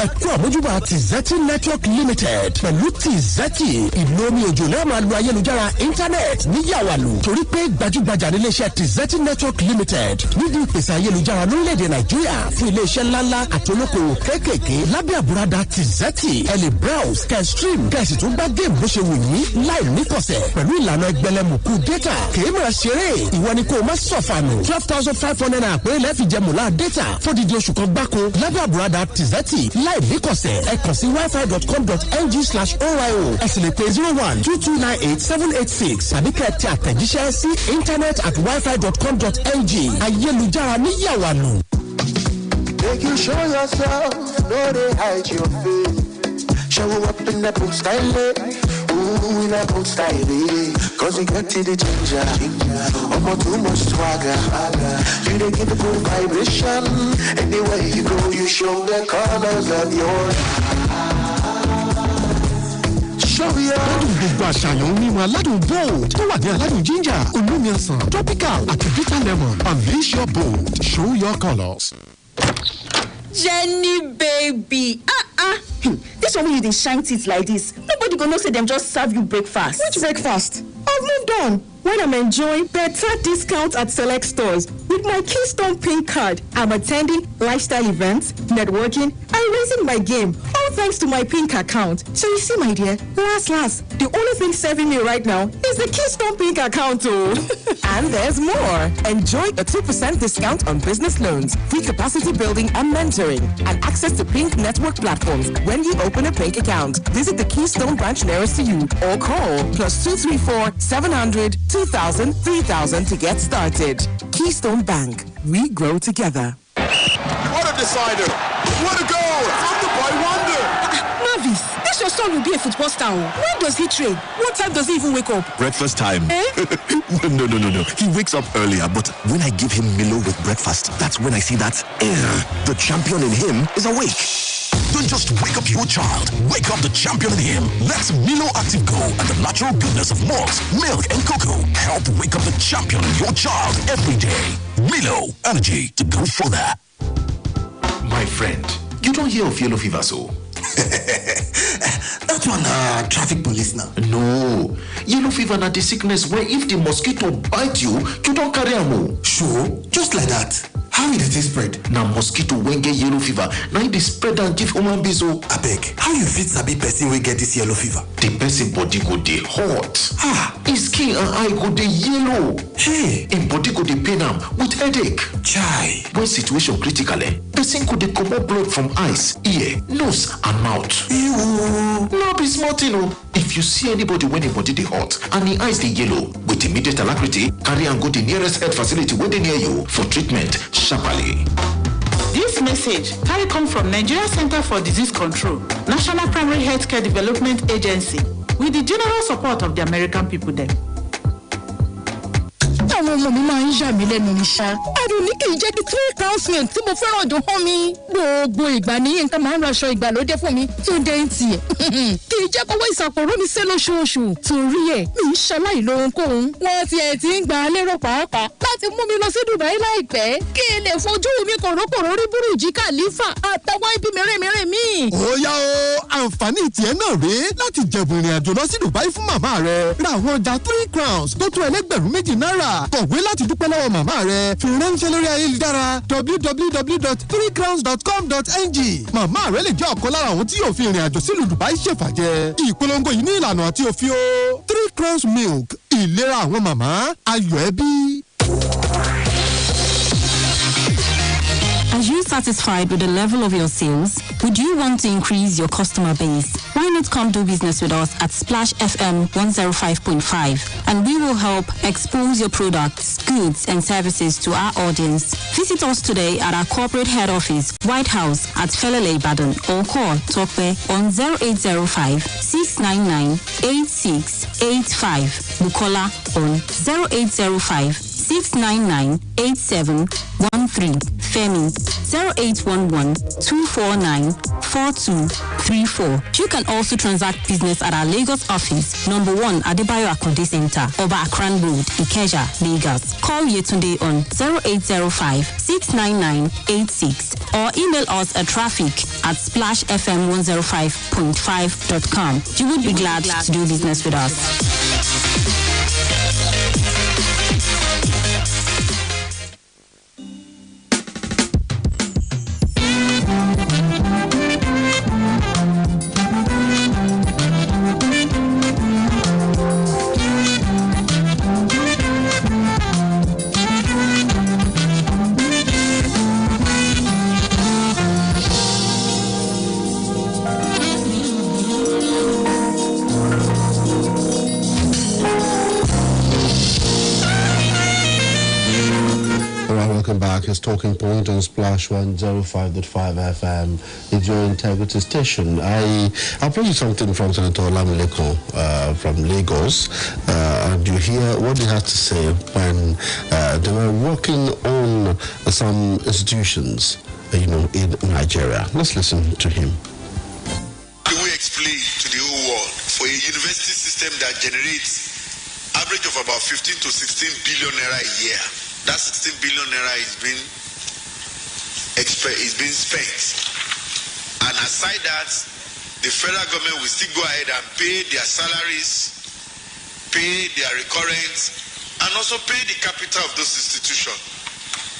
ẹ̀kú àmójúbà Tizeti Network Limited pẹ̀lú Tizeti ìlómi òjò náà máa lo ayélujára internet ní yàwàlù torí pé gbajúgbajà ní iléeṣẹ́ Tizeti Network Limited nídìí ìpèsè ayélujára lórílẹ̀‐èdè Nàìjíríà fún iléeṣẹ́ ńláńlá àtolókòwò kéékèèké lábẹ́ àbúradà Tizeti ẹ lè browse kẹ́ stream kẹ́ sì tún gbá géèmù bó ṣe wù yín láì níkọ̀sẹ̀ pẹ̀lú ìlànà ẹgbẹ̀lẹ́mùkú data kèé máa ṣeré ìwọ ni kò má sọ̀fànù 12,500 naira pé lẹ́ẹ̀fì jẹ mùlá data fódìdí oṣù kan gbáko lábẹ́ àbúradà Tizeti láì níkọ̀sẹ̀ ẹ kàn sí wifi.com.ng/oyo ẹ sì lè pè 0122987886 tàbí kẹ́ tẹ àtẹ̀jíṣẹ́ sí internet@wifi.com.ng ayélujára ní yàwàlù. Make you show yourself, no they hide your face. Show up in that boot style, ooh, in that boot style, cause we got to the ginger, almost too much swagger. You don't get the good vibration, anywhere you go, you show the colors of your aládùn gbogbo àṣàyàn mímu aládùn bold tó wà ní aládùn ginger olómi ọsàn tropical àti bitter lemon. Unleash your bold, show your colors. Jenny baby, this one you dey shine teeth like this. Nobody gonna know say them just serve you breakfast. Which breakfast? I've moved on. When I'm enjoying better discounts at select stores with my Keystone Pink card, I'm attending lifestyle events, networking, and raising my game. All thanks to my Pink account. So you see, my dear, last, the only thing serving me right now is the Keystone Pink account, oh. And there's more. Enjoy a 2% discount on business loans, free capacity building and mentoring, and access to Pink network platforms when you open a Pink account. Visit the Keystone branch nearest to you or call +234 700 2,000 3,000 to get started. Keystone Bank. We grow together. What a decider! What a goal! From the boy wonder! Mavis, this your son will be a football star. When does he train? What time does he even wake up? Breakfast time. Eh? No. He wakes up earlier, but when I give him Milo with breakfast, that's when I see that the champion in him is awake. Don't just wake up your child. Wake up the champion in him. Let Milo Active Go and the natural goodness of malts, milk, and cocoa help wake up the champion in your child every day. Milo, energy to go further. My friend, you don't hear of yellow fever, so? That one, traffic police now. No, yellow fever na the sickness where if the mosquito bite you, you don't carry am. Sure, just like that. How did it spread? Na mosquito when get yellow fever, now it spread and give human beings. Abeg, how you fit sabi person wey get this yellow fever? The person body go dey hot. His skin and eye go dey yellow. Hey, him body go dey pain am with headache. Chai. When situation critical, person go dey comot blood from eyes, ear, nose and mouth. Ew. No be small thing o. If you see anybody when him body dey hot and him eyes dey yellow, with immediate alacrity, carry am go the nearest health facility wey dey near you for treatment sharply. This message carry come from Nigeria Center for Disease Control, National Primary Healthcare Development Agency, with the general support of the American people there. Àwọn ọmọ mi máa ń yà mí lẹ́nu ní ṣá. Ẹ̀rù ní kì í jẹ́ kí 3 crowns milk tí mo fẹ́ràn dùn hàn mi. Gbogbo ìgbà ní nǹkan máa ń raṣọ ìgbàlódé fún mi tó dé ń tiẹ̀. Kì í jẹ́ kówó ìsàpòrò mi sé lóṣooṣù. Torí ẹ̀ mi ń ṣaláì lóhunkóhun. Wọ́n tiẹ̀ ti ń gbà á lérò pàápàá láti mú mi lọ sí Dubai láìpẹ́. Kí n lè fojú mi kòrókòró rí Burj Khalifa àtàwọn ibi mẹ́rẹ̀mẹ́rẹ̀ míì. Ó yá o, àǹfààní tiẹ̀ náà rèé láti jẹ̀bù ìrìn àjò lọ sí Dubai fún màmá rẹ̀. Ra àwọn ọjà 3 crowns tó tó ẹlẹ́gbẹ̀rún 2 náírà. Kọ̀wé láti dúpẹ́ lọ́wọ́ màmá rẹ̀. Fi ránṣẹ́ lórí ayélujára www.3crowns.com.ng. Màmá rẹ̀ lè jẹ́ ọ̀kan lára àwọn tí yóò fi ìrìn àjò sílùú Dubai ṣèfàjẹ́. Ìpolongo yìí ní ìlànà àti òfin o. 3 crowns milk. Ìlera àwọn màmá, ayọ̀ ẹbí. Are you satisfied with the level of your sales? Would you want to increase your customer base? Why not come do business with us at Splash FM 105.5 and we will help expose your products, goods and services to our audience. Visit us today at our corporate head office, White House at Felele Ibadan, or call Tokwe on 0805 699 8685. Bukola on 0805 699 8713. Femi 0811 249 4234. You can also transact business at our Lagos office, number 1 Adebayo Akonde Center, Oba Akran Road, Ikeja, Lagos. Call Yetunde on 0805-699-86 or email us at traffic@splashfm105.5.com. You would be glad to do business with us. Welcome back. His talking point on Splash 105.5 FM. It's your integrity station. I'll play you something from Senator Olamileko from Lagos. And you hear what he had to say when they were working on some institutions, in Nigeria. Let's listen to him. How do we explain to the whole world for a university system that generates average of about 15 to 16 billion naira a year? That 16 billion naira is being spent. And aside that, the federal government will still go ahead and pay their salaries, pay their recurrent, and also pay the capital of those institutions.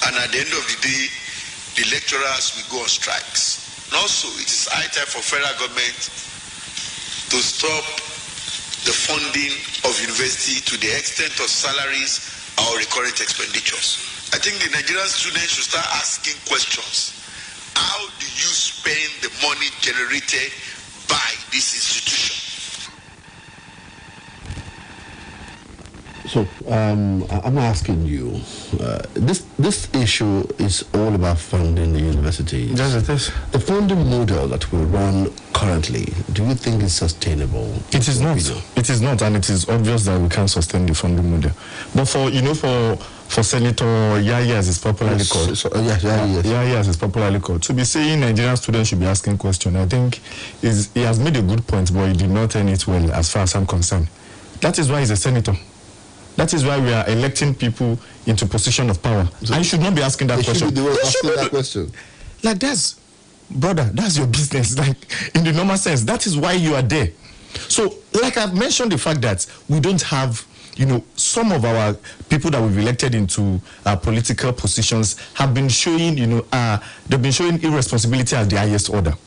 And at the end of the day, the lecturers will go on strikes. And also, it is high time for federal government to stop the funding of university to the extent of salaries or recurrent expenditures. I think the Nigerian students should start asking questions. How do you spend the money generated by this institution? So, I'm asking you, this issue is all about funding the university. Yes, it is. The funding model that we run currently, do you think is sustainable? It is not. It is not, and it is obvious that we can't sustain the funding model. But for Senator Yayi, as is popularly called, Yayi as is popularly called, to be saying Nigerian students should be asking questions, I think he has made a good point, but he did not turn it well as far as I'm concerned. That is why he's a senator. That is why we are electing people into position of power. So and you should not be asking that question. Like that's your business. Like in the normal sense, that is why you are there. So, like I've mentioned, the fact that we don't have, some of our people that we've elected into political positions have been showing, they've been showing irresponsibility as the highest order.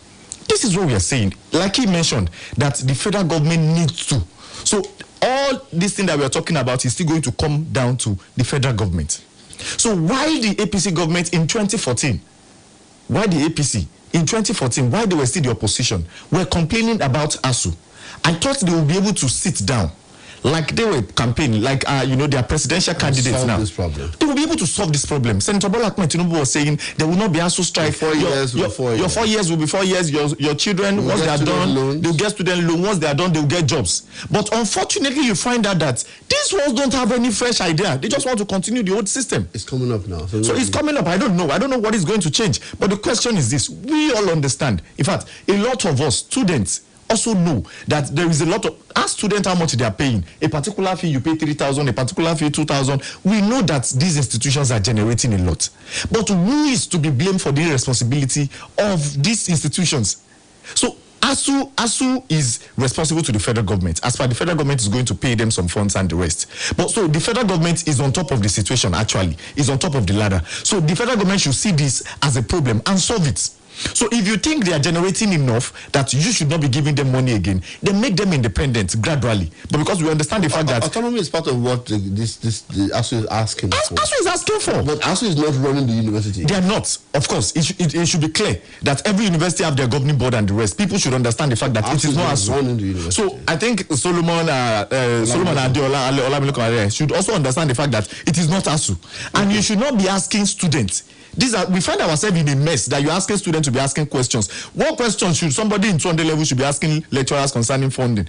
This is what we are saying. Like he mentioned, that the federal government needs to. So all this thing that we are talking about is still going to come down to the federal government. So why the APC government in 2014, why they were still the opposition, were complaining about ASU? I thought they would be able to sit down, like they were campaigning, like their presidential candidates now. This problem. They will be able to solve this problem. Senator Bola Ahmed Tinubu was saying there will not be ASU strike. 4 years will be 4 years. Your 4 years will be 4 years. Your children, once they are done, they'll get student loan. Once they are done, they'll get jobs. But unfortunately, you find out that these ones don't have any fresh idea. They just want to continue the old system. It's coming up now. So it's coming up. I don't know what is going to change. But the question is this: we all understand. In fact, a lot of us students also know that there is a lot of, ask students how much they are paying. A particular fee, you pay 3,000, a particular fee, 2,000. We know that these institutions are generating a lot. But who is to be blamed for the irresponsibility of these institutions? So ASU is responsible to the federal government. As far the federal government is going to pay them some funds and the rest. But so the federal government is on top of the situation, actually, is on top of the ladder. So the federal government should see this as a problem and solve it. So if you think they are generating enough that you should not be giving them money again, then make them independent gradually. But because we understand the fact that autonomy is part of what the ASU is asking for. ASU is asking for. But ASU is not running the university. They are not. Of course, it should be clear that every university have their governing board and the rest. People should understand the fact that it is not ASU. So I think Solomon Adeola Olamileko should also understand the fact that it is not ASU. And you should not be asking students. We find ourselves in a mess that you're asking students to be asking questions. What questions should somebody in 200 level should be asking lecturers concerning funding?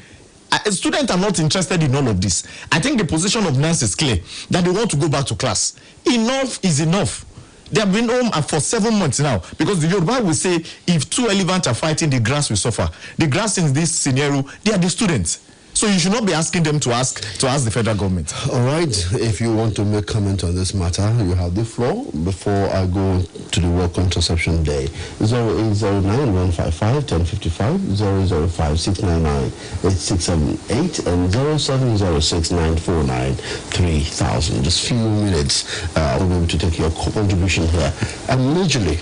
Students are not interested in all of this. I think the position of NANS is clear, that they want to go back to class. Enough is enough. They have been home for 7 months now, because the Yoruba will say, if two elephants are fighting, the grass will suffer. The grass in this scenario, they are the students. So you should not be asking them to ask the federal government. All right. If you want to make comment on this matter, you have the floor. Before I go to the World Contraception Day, 08091551055, 005699868, and 0706949300. Just few minutes, we'll be able to take your contribution here. And majorly,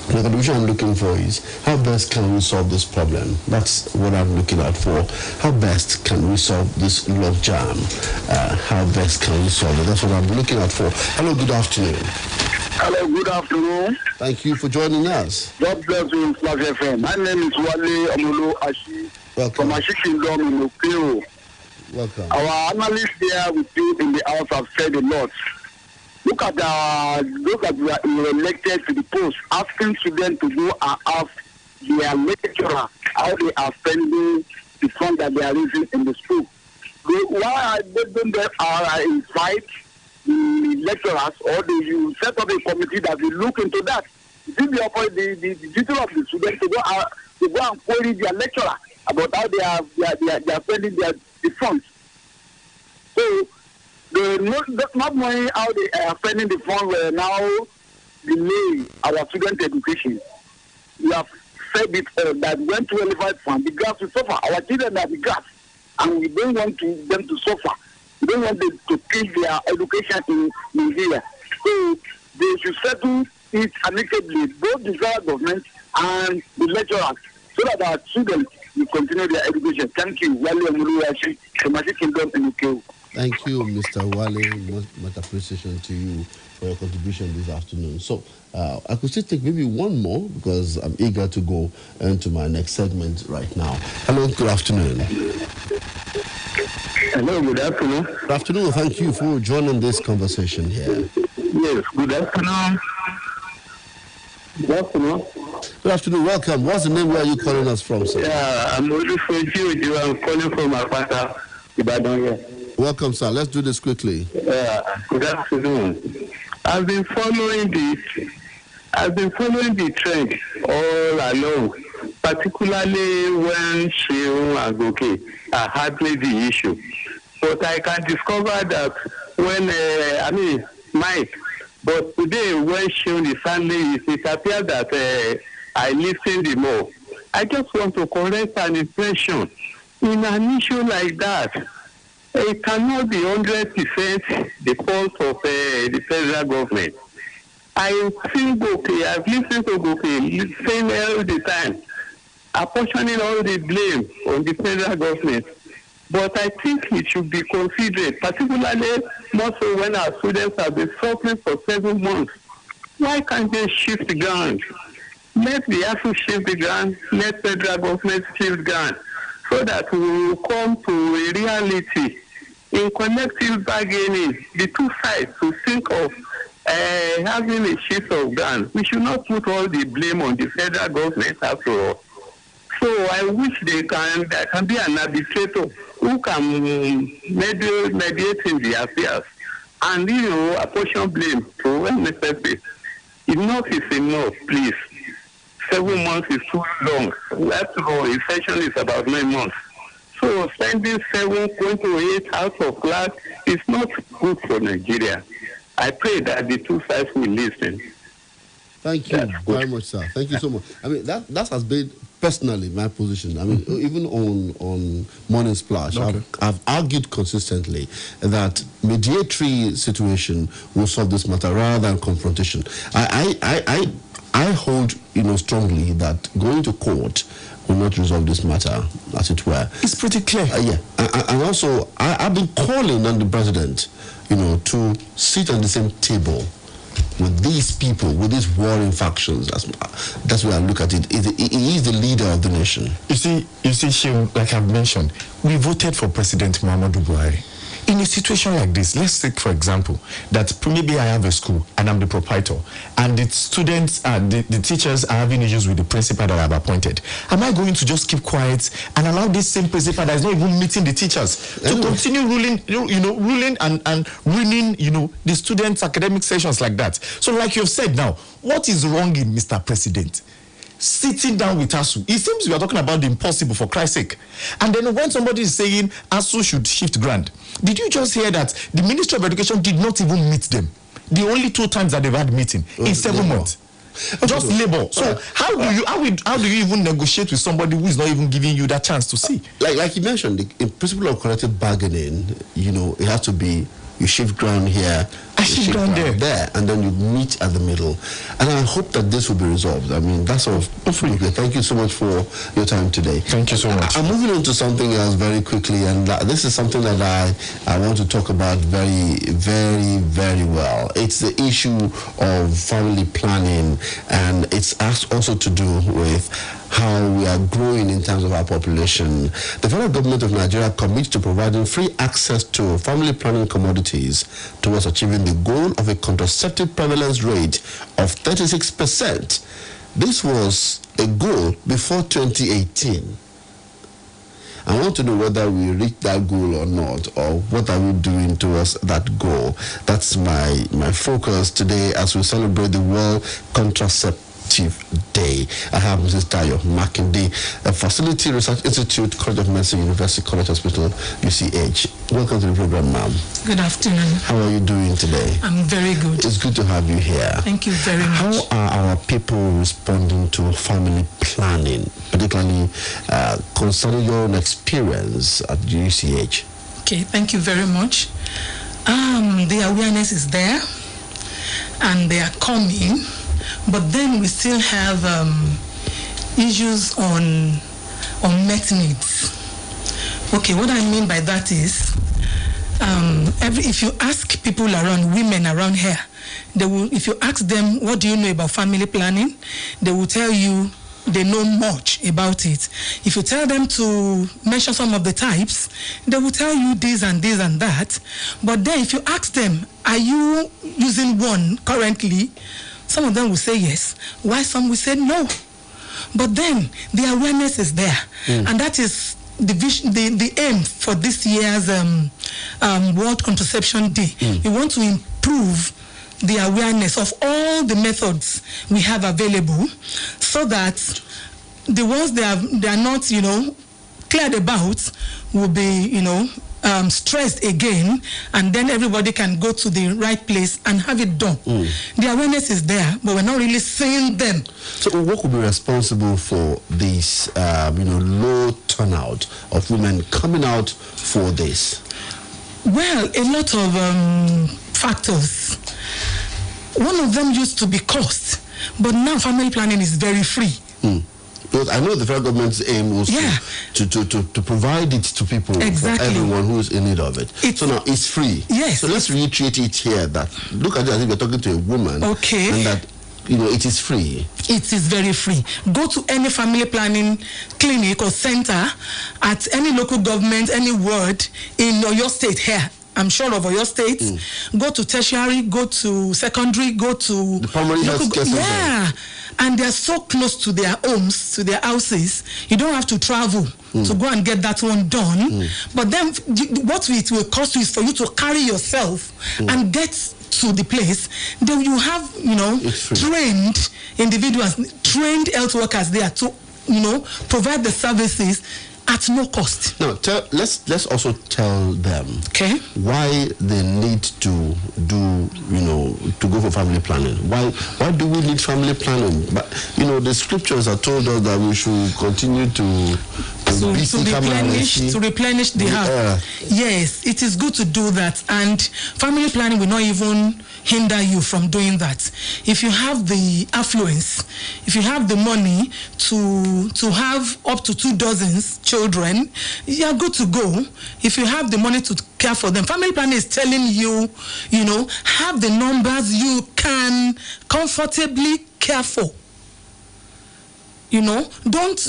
the contribution I'm looking for is how best can we solve this problem? That's what I'm looking out for. How best can we solve this log jam? How best can we solve it? That's what I'm looking out for. Hello, good afternoon. Hello, good afternoon. Thank you for joining us. God bless you, Flash FM. My name is Oluwaseun Akinola from Ashi Kingdom in Okeo. Welcome. Our analysts there with you in the house have said a lot. Look at those that were elected to the post, asking students to go and ask their lecturer how they are spending the funds that they are using in the school. Why don't they invite the lecturers, or you set up a committee that will look into that? It will be the duty of the students to go and query their lecturer about how they are spending the funds. So not knowing how they are spending the funds will now delay our student education. We have said it that when 25 funds, the grass will suffer. Our children are the grass, and we don't want them to suffer. We don't want them to kill their education in Nigeria. So they should settle it amicably, both the federal government and the lecturers, so that our students will continue their education. Thank you. Wale Oluwaseun from Ashi Kingdom in Okeo. Thank you, Mr. Wale. Much appreciation to you for your contribution this afternoon. So I could still take maybe one more because I'm eager to go into my next segment right now. Hello, good afternoon. Hello, good afternoon. Good afternoon. Thank you for joining this conversation here. Yes, good afternoon. Good afternoon. Good afternoon. Welcome. What's the name? Where are you calling us from, sir? Yeah, I'm Oluwaseun. I'm calling from Apata, Ibadan here. Welcome, sir. Let's do this quickly. Good afternoon. I've been following the trend all along, particularly when Seun and Goke are handling the issue. But I can discover that when Mike. But today, when Seun is handling it appears that I listen the more. I just want to correct an impression. In an issue like that, it cannot be 100% the fault of the federal government. I think I've listened to Goke saying all the time, apportioning all the blame on the federal government. But I think it should be considered, particularly more so when our students have been suffering for 7 months. Why can't they shift the ground? Let the ASU shift the ground, let federal government shift the ground, so that we will come to a reality. In collective bargaining, the two sides to think of having a shift of ground. We should not put all the blame on the federal government after all. So I wish there can be an arbitrator who can mediate in the affairs and apportion blame to when necessary. Enough is enough, please. 7 months is too long. After all, a session is about 9 months. So spending 7 going to 8 out of class is not good for Nigeria. I pray that the two sides will listen. Thank you very much, sir. Thank you so much. I mean, that has been personally my position. I mean, even on Morning Splash, okay. I've argued consistently that mediatory situation will solve this matter rather than confrontation. I hold, strongly that going to court will not resolve this matter, as it were. It's pretty clear. Yeah. And also, I've been calling on the president, to sit on the same table with these people, with these warring factions. That's where I look at it. He is the leader of the nation. You see, Shehu, like I've mentioned, we voted for President Muhammadu Buhari. In a situation like this, let's take, for example, that maybe I have a school and I'm the proprietor, and the students, the teachers are having issues with the principal that I've appointed. Am I going to just keep quiet and allow this same principal that is not even meeting the teachers to continue ruling and ruining, the students' academic sessions like that? So, like you've said now, what is wrong in Mr. President? sitting down with ASU. It seems we are talking about the impossible, for Christ's sake. And then when somebody is saying ASU should shift grant, did you just hear that the Ministry of Education did not even meet them? The only 2 times that they've had meeting in 7 months. Just labor. So how do you even negotiate with somebody who is not even giving you that chance to see? Like you mentioned, the principle of collective bargaining, it has to be you shift ground here, you shift ground there, and then you meet at the middle. And I hope that this will be resolved. I mean, that's all. Okay, thank you so much for your time today. Thank you so much. I'm moving on to something else very quickly, and this is something that I want to talk about very, very, very well. It's the issue of family planning, and it's also to do with how we are growing in terms of our population. The federal government of Nigeria commits to providing free access to family planning commodities towards achieving the goal of a contraceptive prevalence rate of 36%. This was a goal before 2018. I want to know whether we reach that goal or not, or what are we doing towards that goal. That's my focus today as we celebrate the World Contraceptive Day. I have Mrs. Tayo Makinde, a Facility Research Institute, College of Medicine, University College Hospital, UCH. Welcome to the program, ma'am. Good afternoon. How are you doing today? I'm very good. It's good to have you here. Thank you very much. How are our people responding to family planning, particularly concerning your own experience at UCH? Okay, thank you very much. The awareness is there, and they are coming. But then we still have issues on met needs. Okay, what I mean by that is, if you ask people around, women around here, if you ask them, what do you know about family planning, they will tell you they know much about it. If you tell them to mention some of the types, they will tell you this and this and that. But then if you ask them, are you using one currently? Some of them will say yes, while some will say no. But then the awareness is there, and that is the aim for this year's World Contraception Day. We want to improve the awareness of all the methods we have available, so that the ones they are not, cleared about will be, stressed again, and then everybody can go to the right place and have it done. The awareness is there, but we're not really seeing them. So what could be responsible for this, low turnout of women coming out for this? Well, a lot of factors. One of them used to be cost, but now family planning is very free. Because I know the federal government's aim was to provide it to people, for everyone who is in need of it. So now it's free. Yes. So let's reiterate it here that look at it as if you're talking to a woman. Okay. And that it is free. It is very free. Go to any family planning clinic or center at any local government, any ward in your state here. I'm sure of your state. Go to tertiary, go to secondary, go to the primary health care center. Yeah. And they're so close to their homes, to their houses, you don't have to travel to go and get that one done. But then what it will cost you is for you to carry yourself and get to the place. Then you have, trained individuals, trained health workers there to, provide the services at no cost. Now, let's also tell them why they need to do, to go for family planning. Why do we need family planning? But the scriptures have told us that we should continue to replenish the earth. Yes, it is good to do that, and family planning will not even hinder you from doing that. If you have the affluence, if you have the money to have up to 2 dozen children, you are good to go. If you have the money to care for them, family planning is telling you, have the numbers you can comfortably care for. Don't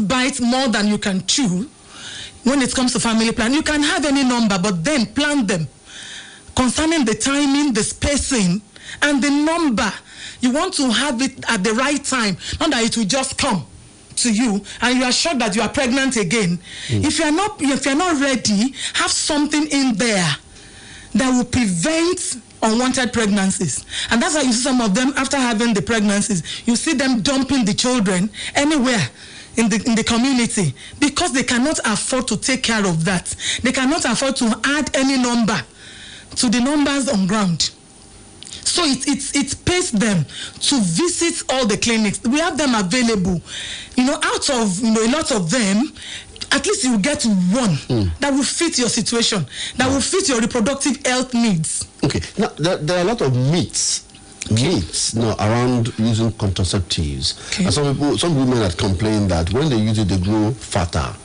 bite more than you can chew. When it comes to family plan, you can have any number, but then plan them concerning the timing, the spacing, and the number. You want to have it at the right time, not that it will just come to you and you are sure that you are pregnant again. If you are not ready, have something in there that will prevent unwanted pregnancies. And that's why you see some of them, after having the pregnancies, you see them dumping the children anywhere in the community, because they cannot afford to take care of that. They cannot afford to add any number to the numbers on ground. So it pays them to visit all the clinics. We have them available. Out of a lot of them, at least you get one that will fit your situation, that will fit your reproductive health needs. Okay. Now, there are a lot of myths around using contraceptives. Okay. And some women have complained that when they use it, they grow fatter.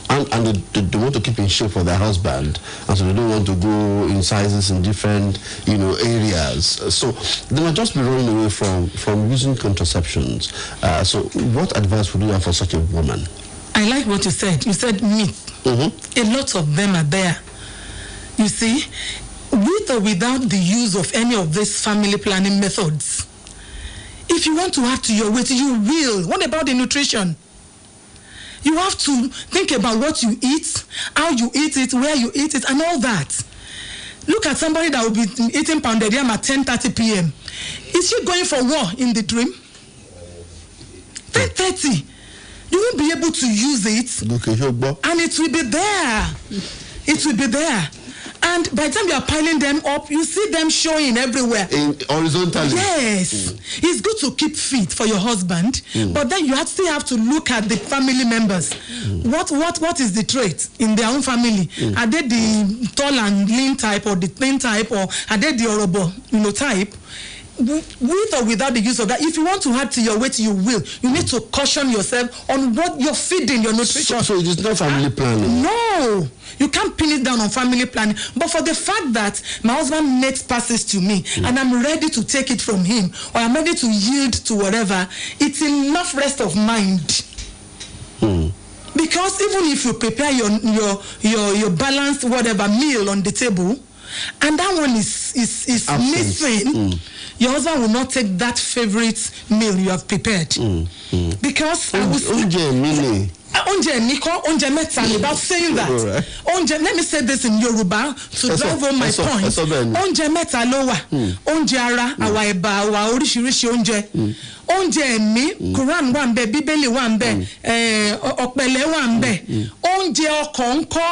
And they want to keep in shape for their husband, and so they don't want to go in sizes in different areas. So they might just be running away from using contraceptions. So what advice would you have for such a woman? I like what you said. You said myth. A lot of them are there. You see, with or without the use of any of these family planning methods, if you want to add to your weight, you will. What about the nutrition? You have to think about what you eat, how you eat it, where you eat it, and all that. Look at somebody that will be eating pounded yam at 10:30 p.m. Is she going for war in the dream? 10:30. You won't be able to use it. And it will be there. It will be there. And by the time you are piling them up, you see them showing everywhere. Horizontally. Yes. It's good to keep fit for your husband, but then you still have to look at the family members. What is the trait in their own family? Are they the tall and lean type, or the thin type, or are they the horrible, type? With or without the use of that, if you want to add to your weight, you will. You need to caution yourself on what you're feeding, your nutrition. So it is not family planning? No. You can't pin it down on family planning. But for the fact that my husband makes passes to me, and I'm ready to take it from him, or I'm ready to yield to whatever, it's enough rest of mind. Because even if you prepare your balanced whatever meal on the table, and that one is missing, your husband will not take that favorite meal you have prepared. Because without saying that. Let me say this in Yoruba to drive home my point. Onje meta lo wa. Onje ara, awa eba, awa oríṣiríṣi oúnjẹ. Oúnjẹ ẹ̀mí, Quran wà ńbẹ̀, Bíbélì wà ńbẹ̀, ọ̀pẹ̀lẹ̀ wà ńbẹ̀. Oúnjẹ ọkàn ńkọ́.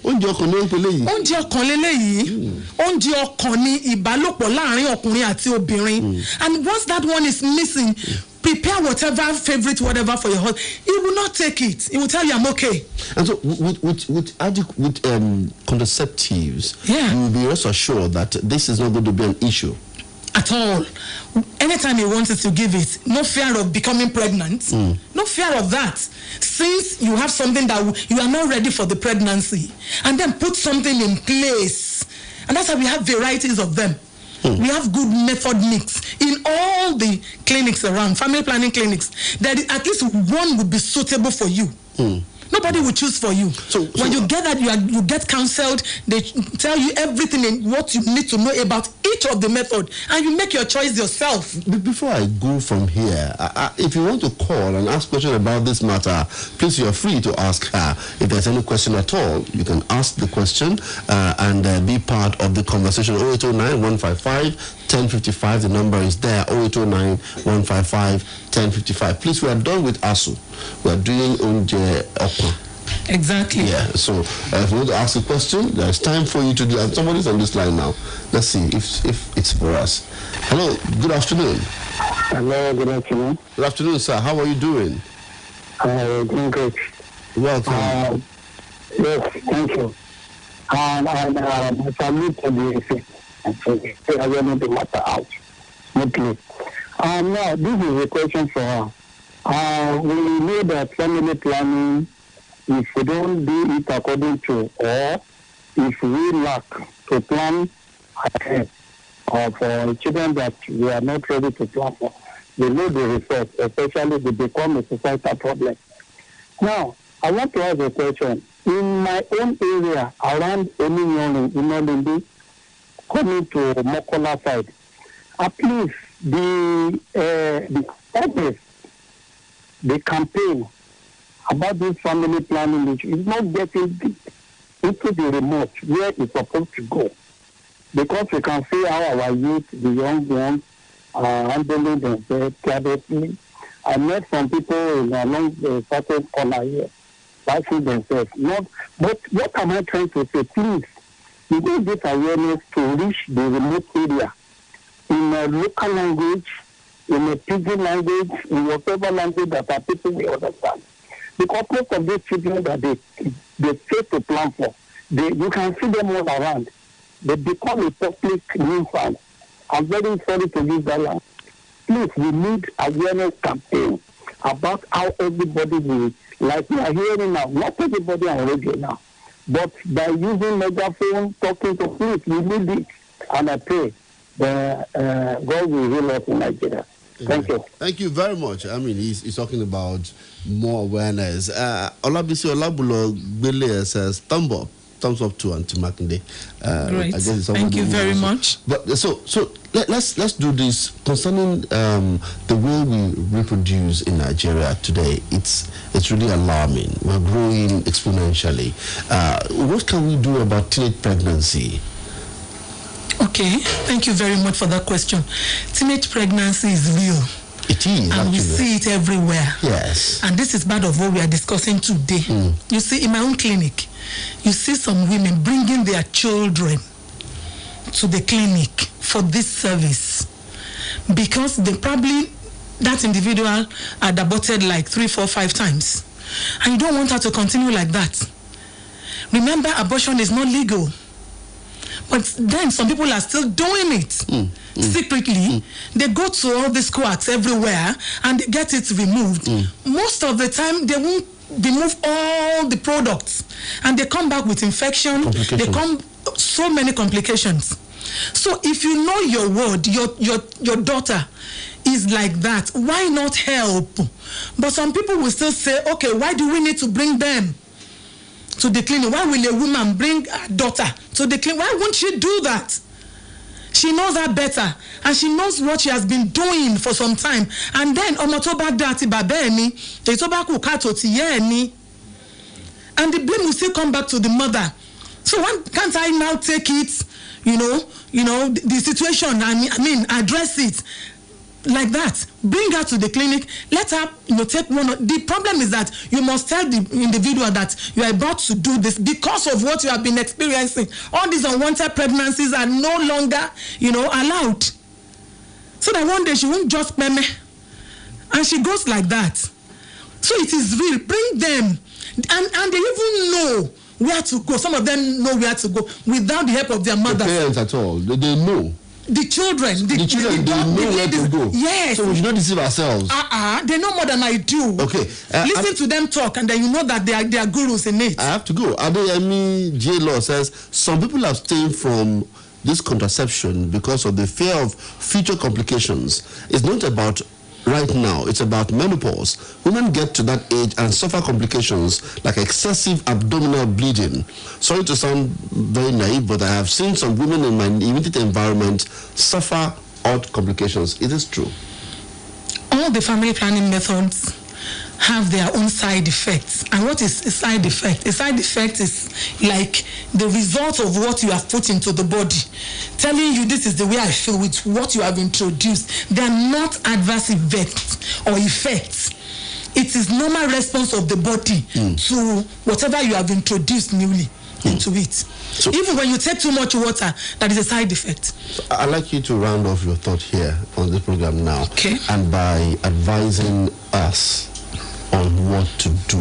Oúnjẹ ọkàn ló ń pè léyìí. Oúnjẹ ọkàn lélẹ́yìí. Oúnjẹ ọkàn ni ìbálòpọ̀ láàrin ọkùnrin àti obìnrin. And once that one is missing, prepare whatever favorite whatever for your husband. He will not take it. He will tell you I'm okay. And so with contraceptives, you will be rest assured that this is not going to be an issue. At all. Anytime he wants to give it, no fear of becoming pregnant. No fear of that. Since you have something that you are not ready for the pregnancy, and then put something in place. And that's why we have varieties of them. We have good method mix in all the clinics around, family planning clinics. That at least one would be suitable for you. Nobody will choose for you. So when you get that, you get counseled. They tell you everything and what you need to know about each of the method, and you make your choice yourself. Before I go from here, if you want to call and ask questions about this matter, please, you are free to ask her. If there's any question at all, you can ask the question and be part of the conversation. 0809-155-1055. The number is there. 0809-155-1055. Please, we are done with ASU. We are doing Onje Okwa. Exactly. Yeah, so if you want to ask a question, there's time for you to do that. Somebody's on this line now. Let's see if it's for us. Hello, good afternoon. Hello, good afternoon. Good afternoon, sir. How are you doing? Doing good. Welcome. Yes, thank you. I salute the and so I will the matter out smoothly. Now, this is a question for her. We know that family planning, if we don't do it according to, or if we lack to plan ahead for children that we are not ready to plan for, they know the results, especially they become a societal problem. Now, I want to ask a question. In my own area, around Oluwaseun Akinola, coming to Mokola side, at least the office, the campaign about this family planning issue is not getting deep into the remote where it's supposed to go. because we can see how our youth, the young ones, are handling themselves privately. I met some people along the certain corner here, bashing themselves. But what am I trying to say? Please, you need this awareness to reach the remote area in a local language, in a pidgin language, in whatever language that our people will understand. Because most of these children that they fail to plan for, you can see them all around. They become a public nuisance. I'm very sorry to use that line. Please, we need awareness campaign about how everybody will, like we are hearing now, not everybody on radio now, but by using megaphone, talking to police, we need it. And I pray that God will heal us in Nigeria. Thank you. Thank you very much. I mean, he's talking about more awareness. Olabisi Olabulo Bele says, thumbs up to Auntie Makinde. Great. Thank you very much. But so let's do this concerning the way we reproduce in Nigeria today. It's really alarming. We're growing exponentially. What can we do about teenage pregnancy? Okay, thank you very much for that question. Teenage pregnancy is real. It is, and actually. we see it everywhere. Yes. And this is part of what we are discussing today. You see, in my own clinic, you see some women bringing their children to the clinic for this service because that individual had aborted like 3, 4, 5 times. And you don't want her to continue like that. Remember, abortion is not legal. But then some people are still doing it secretly. They go to all these quacks everywhere and they get it removed. Most of the time, they won't remove all the products and they come back with infection. They come so many complications. So if you know your word, your daughter is like that, why not help? But some people will still say, okay, why do we need to bring them to the clinic? Why will a woman bring a daughter to the clinic? Why won't she do that? She knows that better, and she knows what she has been doing for some time. And then and the blame will still come back to the mother. So why can't I now take it, the situation, address it like that? Bring her to the clinic, let her take one. The problem is that you must tell the individual that you are about to do this because of what you have been experiencing. All these unwanted pregnancies are no longer allowed, so that one day she won't just meme and she goes like that. So it is real. Bring them, and they even know where to go. Some of them know where to go without the help of their mothers. The parents at all, they know. The children, they know where to go. Yes. So we should not deceive ourselves. They know more than I do. Okay. Listen to them talk, and then you know that they are gurus in it. I have to go. Adeyemi J. Law says some people abstain from this contraception because of the fear of future complications. It's not about right now, it's about menopause. Women get to that age and suffer complications like excessive abdominal bleeding. Sorry to sound very naive, but I have seen some women in my immediate environment suffer odd complications. It is true. All the family planning methods have their own side effects. And what is a side effect? A side effect is like the result of what you have put into the body, telling you this is the way I feel with what you have introduced. They are not adverse effects. It is normal response of the body to whatever you have introduced newly into it. So, even when you take too much water, that is a side effect. So I'd like you to round off your thought here on this program now. Okay. And by advising us on what to do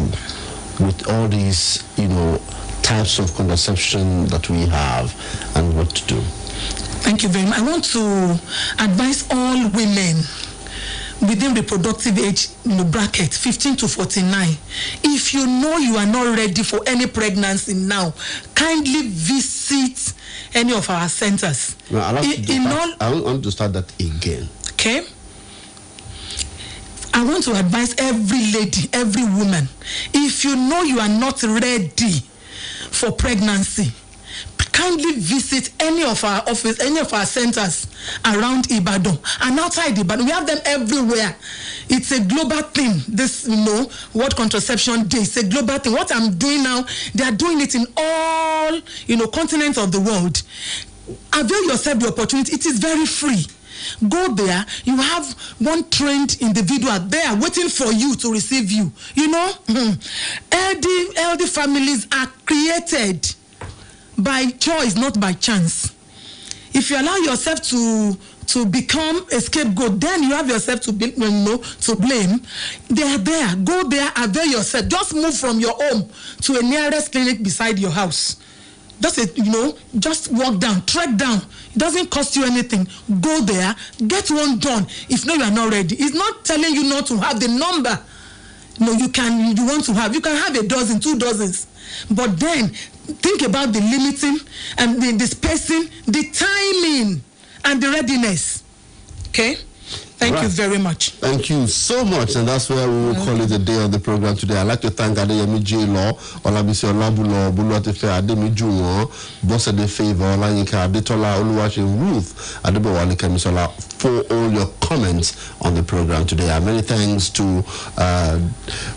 with all these, types of contraception that we have and what to do. Thank you very much. I want to advise all women within reproductive age bracket 15 to 49. If you know you are not ready for any pregnancy now, kindly visit any of our centers. No, I want to start that again. Okay. I want to advise every lady, every woman, if you know you are not ready for pregnancy, kindly visit any of our office, any of our centers around Ibadan and outside Ibadan. We have them everywhere. It's a global thing. This, World Contraception Day, it's a global thing. What I'm doing now, they are doing it in all, continents of the world. avail yourself the opportunity. It is very free. Go there. You have one trained individual there waiting for you to receive you. You know, healthy families are created by choice, not by chance. If you allow yourself to become a scapegoat, then you have yourself to be, to blame. They are there. Go there, avail yourself. Just move from your home to a nearest clinic beside your house. Just walk down, trek down. It doesn't cost you anything. Go there, get one done. If no, you are not ready. It's not telling you not to have the number. No, you want to have. You can have a dozen, 2 dozens. But then think about the limiting and the spacing, the timing, and the readiness. Okay? Thank you very much. Thank you so much, and that's where we will call it a day on the program today. I'd like to thank Adeyemi J. Law, Olabisi Olabulo, Buluatefe Ademi Juwon, Boss de Favor, Olanyika Adetola, Oluwaseun Ruth, Adebowale Kemisola, for all your comments on the program today. And many thanks to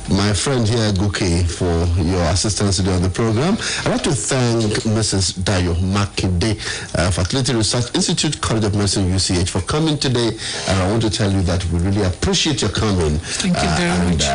my friend here, Goke, for your assistance today on the program. I'd like to thank Mrs. Dayo Makinde, Fertility Research Institute, College of Medicine, UCH, for coming today. And I want to tell you that we really appreciate your coming. Thank you very much.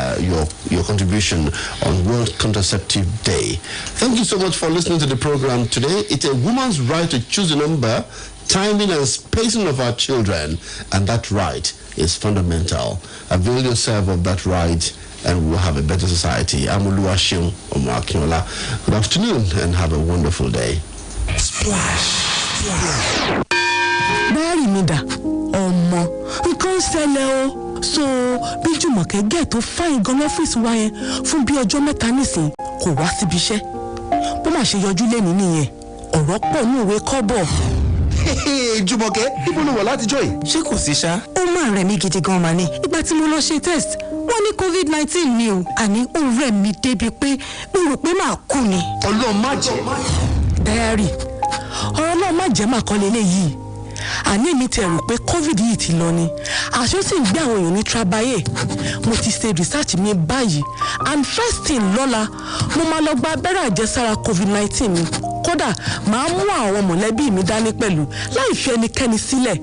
Your contribution on World Contraceptive Day. Thank you so much for listening to the program today. It's a woman's right to choose a number, timing and spacing of our children, and that right is fundamental. Avail yourself of that right, and we'll have a better society. I'm Oluwaseun Akinola. Good afternoon, and have a wonderful day. Splash. Bẹ́ẹ̀rì mi dà, ọmọ, nǹkan ṣẹlẹ̀ o. So, bí Jùmọ̀kẹ́ gẹ̀ tó fáyín gan lọ́fíìsì wa yẹn fún bí ọjọ́ mẹ́ta nísìn kò wá síbi iṣẹ́. Bó má ṣe yọjú lẹ́ni nìyẹn, ọ̀rọ̀ pọ̀ ní ìwé kọ́bọ̀. Jùmọ̀kẹ́, ibo ló wà látijọ́ yìí? Ṣé kò sí ṣá? Ó máa rẹ̀ mí gidi gan mà ní. Ìgbà tí mo lọ ṣe test, wọ́n ní COVID-19 ni o. Àní ó rẹ̀ mí débi pé mo rò pé màá kú ni. Ọlọ́run má jẹ́. Dayari, ọ̀rọ̀ náà má jẹ́ màá kọ́ lélẹ́yìí. Àní mi tẹ̀ rò pé COVID yìí ti lọ ni. Àṣọ sì ń gbé àwọn èèyàn ní trabaye. Mo ti ṣe research mi báyìí. And first thing lọ́la, mo máa lọ gba abẹ́rẹ́ àjẹsára COVID-19 mi. Kódà màá mú àwọn mọ̀lẹ́bí mi dání pẹ̀lú láì fi ẹnikẹ́ni sílẹ̀.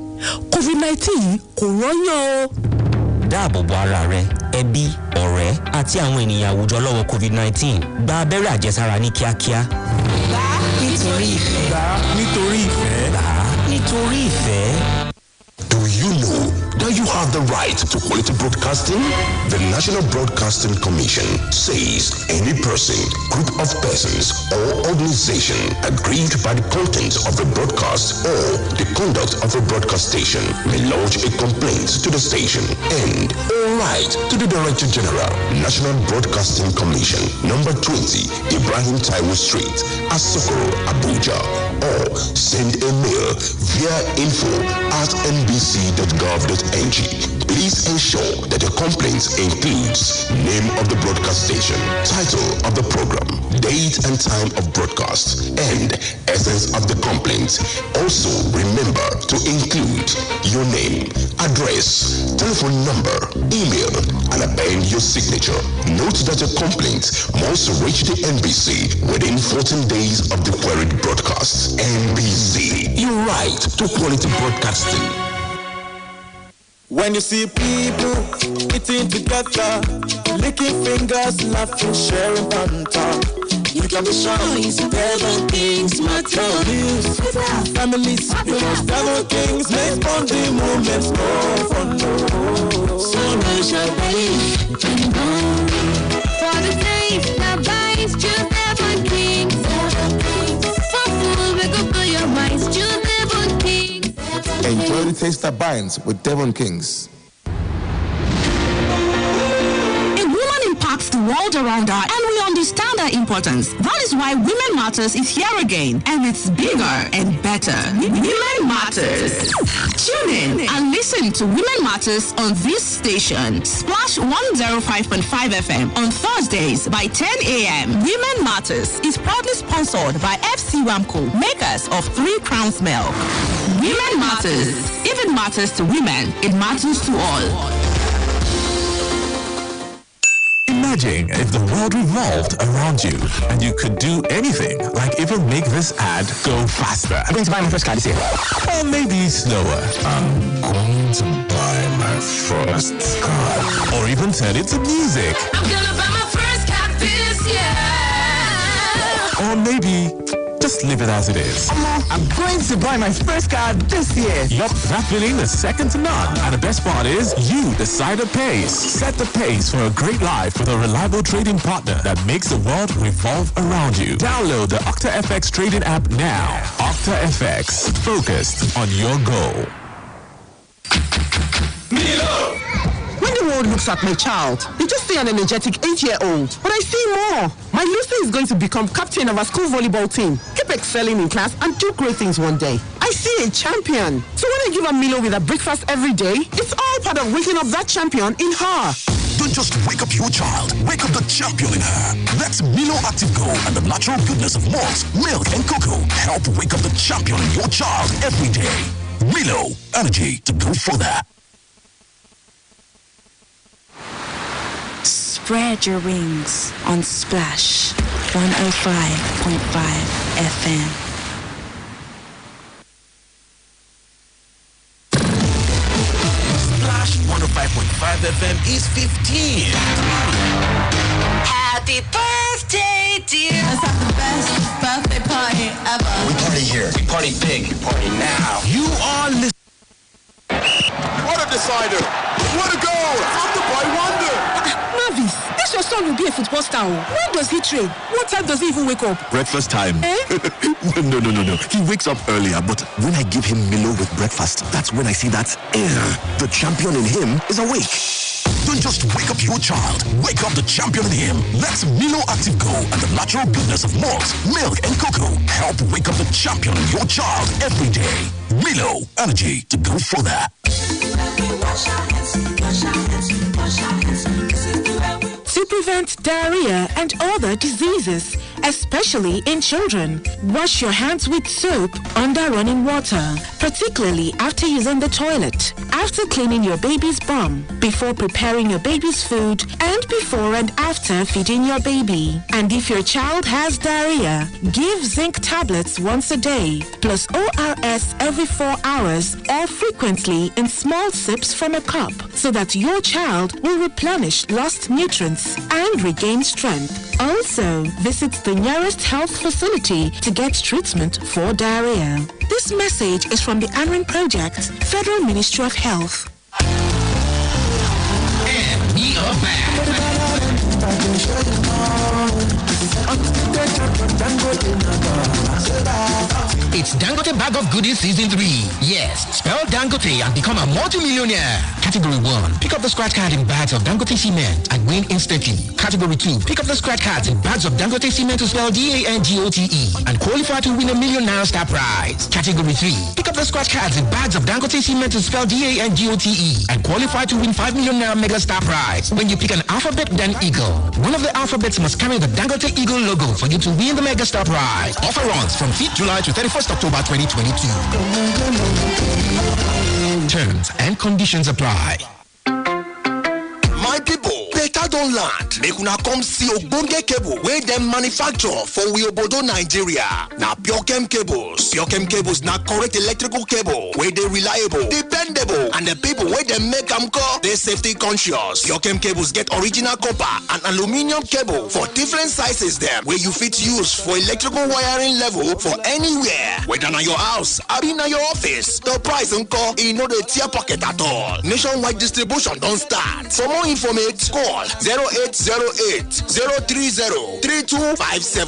COVID-19 yìí kò rọ́yàn o. Dáàbò bo ara rẹ, ẹbí, ọ̀rẹ́ àti àwọn ènìyàn àwùjọ lọ́wọ́ COVID-19. Gba abẹ́rẹ́ àjẹsára ní kíákíá. Gbà nítorí ìfẹ́. Gbà nítorí ìfẹ́. Gbà nítorí ìfẹ́. Do you know that you have the right to quality broadcasting? The National Broadcasting Commission says any person, group of persons, or organization aggrieved by the content of a broadcast or the conduct of a broadcast station may lodge a complaint to the station and all right to the Director General, National Broadcasting Commission, number 20, Ibrahim Taiwo Street, Asokoro, Abuja, or send a mail via info@nbc.gov.ng. Please ensure that your complaint includes name of the broadcast station, title of the program, date and time of broadcast, and essence of the complaint. Also, remember to include your name, address, telephone number, email, and append your signature. Note that your complaint must reach the NBC within 14 days of the queried broadcast. NBC, your right to quality broadcasting. When you see people eating together, licking fingers, laughing, sharing banter, you can be sure it's Devon Kings matter. Families, you know Devon Kings make bonding moments more fun. So raise your belly and go for the taste that binds. Choose Devon Kings. For food, we go blow your minds. Choose Devon Kings. Enjoy the taste that binds with Devon Kings. The world around her, and we understand her importance. That is why Women Matters is here again, and it's bigger and better. Women Matters. Tune in and listen to Women Matters on this station, Splash 105.5 FM, on Thursdays by 10 a.m. Women Matters is proudly sponsored by FC Wamco, makers of 3 Crowns Milk. Women Matters. If it matters to women, it matters to all. Imagine if the world revolved around you and you could do anything, like even make this ad go faster. I'm going to buy my first car this year. Or maybe slower. I'm going to buy my first car. Or even turn it to music. I'm gonna buy my first car this year. Or maybe just leave it as it is. I'm going to buy my first car this year. Yup, that feeling is second to none. And the best part is, you decide the pace. Set the pace for a great life with a reliable trading partner that makes the world revolve around you. Download the Octa FX trading app now. Octa FX, focused on your goal. Milo! When the world looks at my child, they just see an energetic 8-year-old. But I see more. My Lucy is going to become captain of our school volleyball team, keep excelling in class, and do great things one day. I see a champion. So when I give her Milo with her breakfast every day, it's all part of waking up that champion in her. Don't just wake up your child, wake up the champion in her. Let Milo Active Go and the natural goodness of malt, milk, and cocoa help wake up the champion in your child every day. Milo, energy to go further. Spread your wings on Splash 105.5 FM. Splash 105.5 FM is 15. Happy birthday, dear. Let's have the best birthday party ever. We party here. We party big. We party now. You are listening. What a decider. What a goal. From the boy wonder. Mavis, this your son will be a football star. When does he train? What time does he even wake up? Breakfast time. No. He wakes up earlier, but when I give him Milo with breakfast, that's when I see that the champion in him is awake. Don't just wake up your child, wake up the champion in him. Let Milo Active Go and the natural goodness of malt, milk, and cocoa help wake up the champion in your child every day. Milo, energy to go further. To prevent diarrhea and other diseases, especially in children, wash your hands with soap under running water, particularly after using the toilet, after cleaning your baby's bum, before preparing your baby's food, and before and after feeding your baby. And if your child has diarrhea, give zinc tablets once a day, plus ORS every 4 hours or frequently in small sips from a cup, so that your child will replenish lost nutrients and regain strength. Also, visit the nearest health facility to get treatment for diarrhea. This message is from the ANRIN Project, Federal Ministry of Health. And we are back. It's Dangote Bag of Goodies Season 3. Yes, spell Dangote and become a multi-millionaire. Category 1, pick up the scratch card in bags of Dangote cement and win instantly. Category 2, pick up the scratch cards in bags of Dangote cement to spell DANGOTE and qualify to win ₦1 million star prize. Category 3, pick up the scratch cards in bags of Dangote cement to spell DANGOTE and qualify to win ₦5 million mega star prize. When you pick an alphabet then eagle, one of the alphabets must carry the Dangote Eagle logo for you to win the mega star prize. Offer runs from 5th July to 31st October 2022. Terms and conditions apply. My people, better don land. Make una come see ogbonge cable wey dem manufacture for Obodo, Nigeria. Na Pure-Chem cables. Pure-Chem cables na correct electrical cable wey dey reliable, dependable, and the people wey dem make am call dey safety conscious. Pure-Chem cables get original copper and aluminium cable for different sizes dem wey you fit use for electrical wiring level for anywhere. Whether na your house, abi na your office, the price nko e no dey tear pocket at all. Nationwide distribution don start. For more information, call 0808 030 3257.